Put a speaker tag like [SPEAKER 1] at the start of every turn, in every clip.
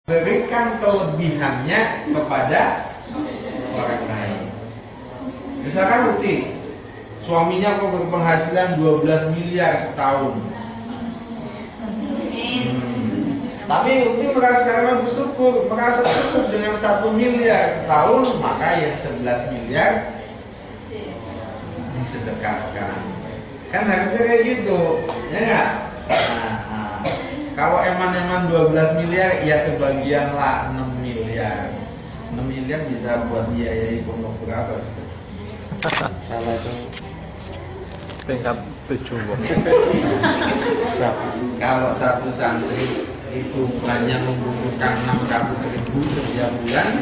[SPEAKER 1] berikan kelebihannya kepada orang lain. Misalkan Uti, suaminya kok berpenghasilan 12 miliar setahun. Tapi Uti merasa bersyukur, merasa cukup dengan 1 miliar setahun, maka yang 11 miliar disedekahkan. Kan harusnya kayak gitu, ya nggak? Kalau eman-eman 12 miliar, ya sebagian lah 6 miliar. 6 miliar bisa buat biayai pondok berapa?
[SPEAKER 2] Kalau itu tingkat 7.
[SPEAKER 1] Kalau satu santri itu hanya membutuhkan 600.000 setiap bulan,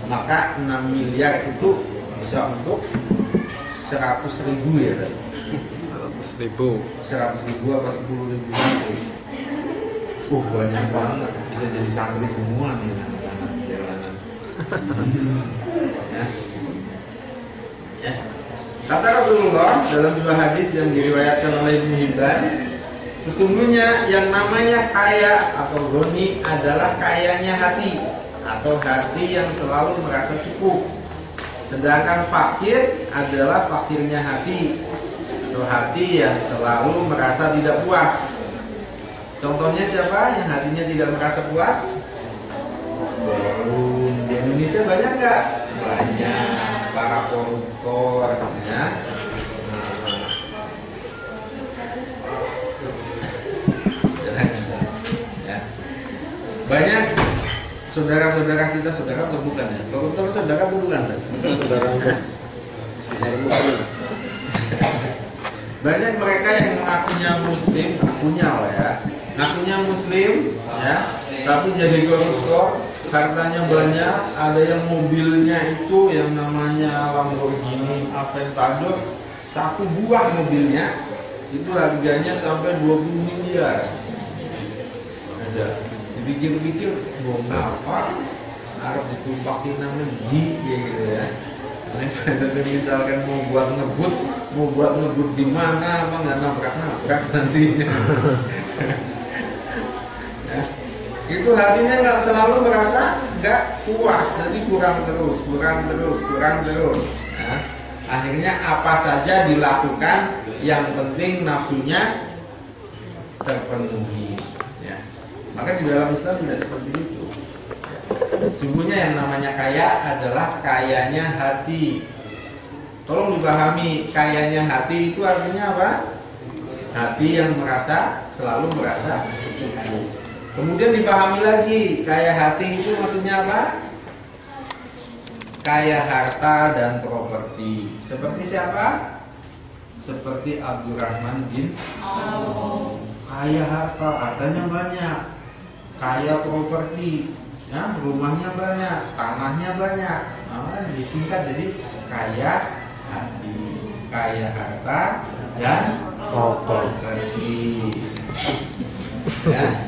[SPEAKER 1] maka 6 miliar itu bisa untuk 100.000 ya. 100.000 apa 10.000 santri. Banyak banget, bisa jadi santri semua nih anak-anak jalanan. Ya. Kata Rasulullah dalam dua hadis yang diriwayatkan oleh Ibnu Hibban, sesungguhnya yang namanya kaya atau goni adalah kayanya hati atau hati yang selalu merasa cukup. Sedangkan fakir adalah fakirnya hati atau hati yang selalu merasa tidak puas. Contohnya siapa yang hatinya tidak merasa puas? Di Indonesia banyak nggak? Banyak. Para koruptor, ya. Banyak saudara-saudara kita, saudara atau bukan ya? Koruptor saudara atau bukan?
[SPEAKER 2] Saudara.
[SPEAKER 1] Banyak mereka yang mengakunya muslim, ngakunya muslim, ya, tapi jadi koruptor, hartanya banyak, ada yang mobilnya itu yang namanya Lamborghini Aventador, satu buah mobilnya itu harganya sampai 20 miliar. Ada, dipikir-pikir, mau apa? Harus ditumpakin namanya gitu ya. Misalkan mau buat ngebut di mana, apa nggak nabrak nantinya. Ya. Itu hatinya nggak selalu merasa nggak puas, jadi kurang terus. Ya. Akhirnya apa saja dilakukan, yang penting nafsunya terpenuhi. Ya. Maka di dalam Islam tidak seperti itu. Sesungguhnya yang namanya kaya adalah kayanya hati. Tolong dipahami, kayanya hati itu artinya apa? Hati yang selalu merasa cukup. Kemudian dipahami lagi, kaya hati itu maksudnya apa? Kaya harta dan properti. Seperti siapa? Seperti Abdurrahman bin Auf. Kaya harta, hartanya banyak. Kaya properti, ya, rumahnya banyak, tanahnya banyak. Disingkat jadi kaya hati, kaya harta dan properti. Ya.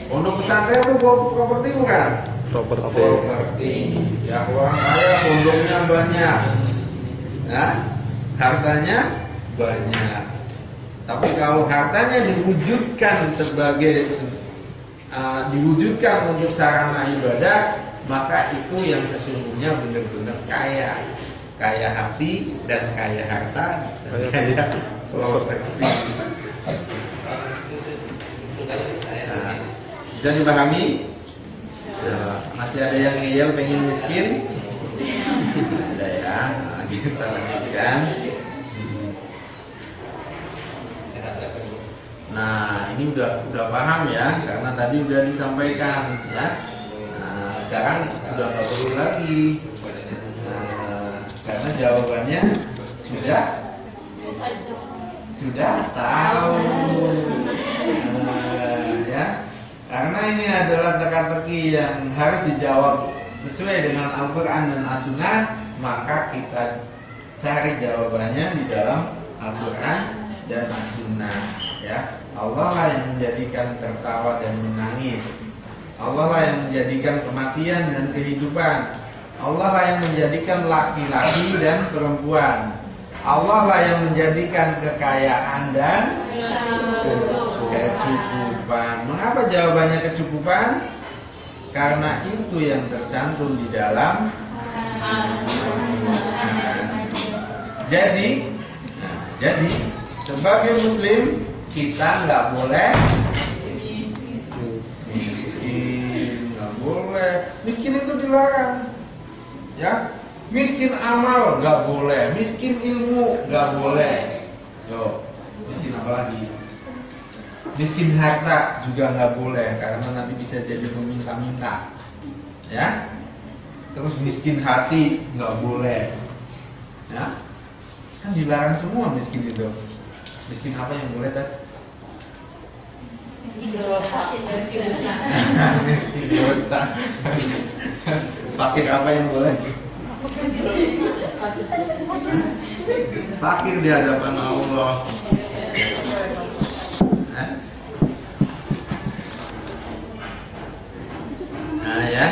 [SPEAKER 1] Pondok pesantren itu properti bukan? Properti. Ya, orang kaya pondoknya banyak, ya, hartanya banyak. Tapi kalau hartanya diwujudkan diwujudkan untuk sarana ibadah, maka itu yang sesungguhnya benar-benar kaya hati dan kaya harta, kaya properti. Bisa dipahami? Masih ada yang ngeyel pengen miskin? Ada ya. Kita lanjutkan. Nah, ini udah paham ya, karena tadi udah disampaikan ya. Nah, sekarang udah nggak perlu lagi, karena jawabannya sudah tahu. Ya, karena ini adalah teka-teki yang harus dijawab sesuai dengan Al-Quran dan As-Sunnah, maka kita cari jawabannya di dalam Al-Quran dan As-Sunnah. Ya, Allah lah yang menjadikan tertawa dan menangis. Allah lah yang menjadikan kematian dan kehidupan. Allah lah yang menjadikan laki-laki dan perempuan. Allah lah yang menjadikan kekayaan dan kecukupan. Mengapa jawabannya kecukupan? karena itu yang tercantum di dalam. Jadi sebagai muslim kita nggak boleh miskin, nggak boleh. Miskin itu dilarang, ya. Miskin amal nggak boleh, miskin ilmu nggak boleh. Loh, miskin apa lagi? Miskin harta juga nggak boleh karena nanti bisa jadi meminta-minta, ya. Terus miskin hati nggak boleh, ya. Kan dilarang semua miskin itu. Miskin apa yang boleh tadi? Miskin dosa. Fakir apa yang boleh? Fakir di hadapan Allah. Nah ya.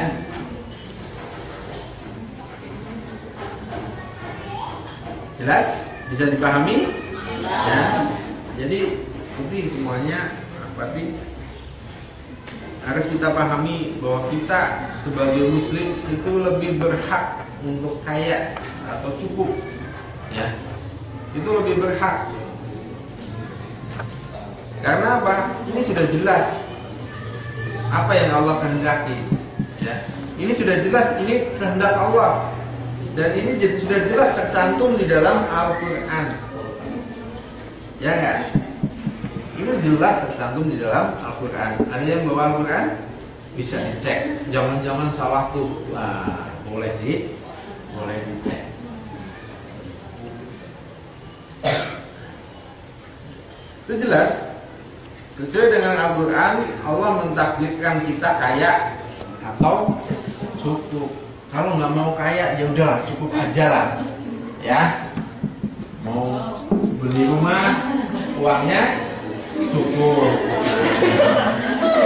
[SPEAKER 1] Jelas? Bisa dipahami? Ya. Jadi ini semuanya berarti harus kita pahami bahwa kita sebagai muslim itu lebih berhak untuk kaya atau cukup, ya. Itu lebih berhak. Karena apa? Ini sudah jelas apa yang Allah kehendaki, ya. Ini sudah jelas, ini kehendak Allah. Dan ini sudah jelas tercantum di dalam Al-Quran, ya kan? Ini jelas tercantum di dalam Al-Quran. Ada yang bawa Al-Quran bisa dicek. Jangan-jangan salah tuh. Wah, boleh dicek. Itu jelas. Sesuai dengan Al-Quran, Allah mentakdirkan kita kaya atau cukup. Kalau nggak mau kaya, ya udahlah, cukup aja lah, ya. Mau beli rumah, uangnya cukup.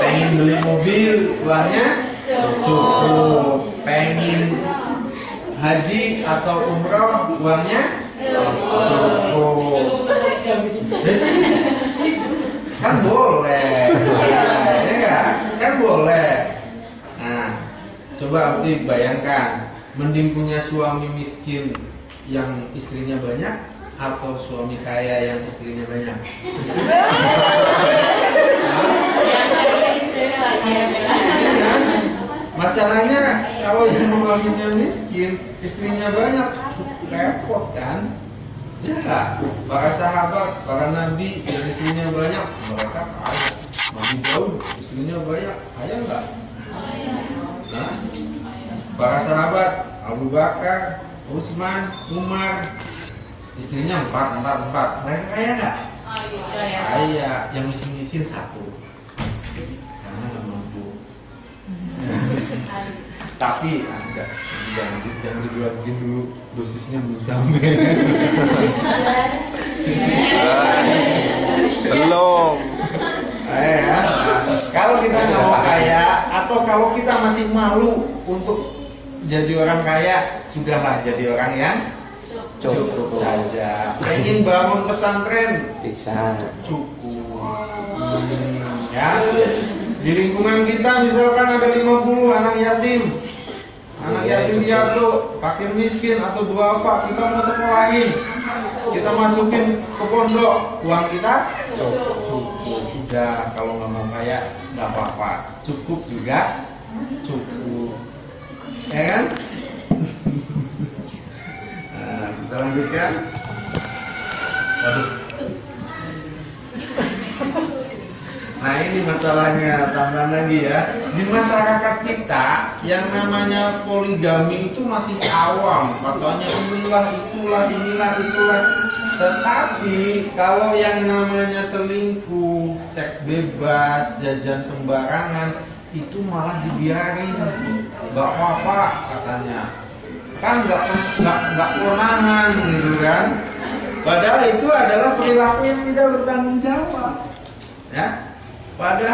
[SPEAKER 1] Pengen beli mobil, uangnya cukup. Pengen haji atau umroh, uangnya cukup. Kan boleh, ya nggak? Kan boleh. Nah, coba nanti bayangkan, mending punya suami miskin yang istrinya banyak atau suami kaya yang istrinya banyak? Masalahnya kalau yang suaminya miskin, istrinya banyak, repot kan? Ya, para sahabat, para nabi yang istrinya banyak, mereka kaya. Nabi Daud istrinya banyak, kaya nggak? Nah, para sahabat Abu Bakar, Utsman, Umar, istrinya empat. Mereka kaya nggak? Kaya. Yang miskin satu, karena nggak mampu. Tapi jangan dibuatin dulu, dosisnya belum sampai.
[SPEAKER 2] Belum.
[SPEAKER 1] Kalau kita nggak mau kaya, atau kalau kita masih malu untuk jadi orang kaya, sudahlah jadi orang yang cukup saja. Pengen bangun pesantren
[SPEAKER 2] Bisa.
[SPEAKER 1] cukup. Ya. Di lingkungan kita misalkan ada 50 anak yatim. Anak yatim piatu, fakir miskin atau duafa, kita mau sekolahin, kita masukin ke pondok, uang kita cukup. Sudah, kalau nggak mau kaya nggak apa-apa, cukup juga cukup, ya kan? Nah, kita lanjutkan. Waduh. Nah, ini masalahnya, tambahan lagi ya. Di masyarakat kita yang namanya poligami itu masih awam. Katanya inilah itulah. Tetapi kalau yang namanya selingkuh, seks bebas, jajan sembarangan, itu malah dibiarin. Gak apa-apa katanya. Kan gak kewenangan gitu kan. Padahal itu adalah perilaku yang tidak bertanggung jawab. Ya. Padahal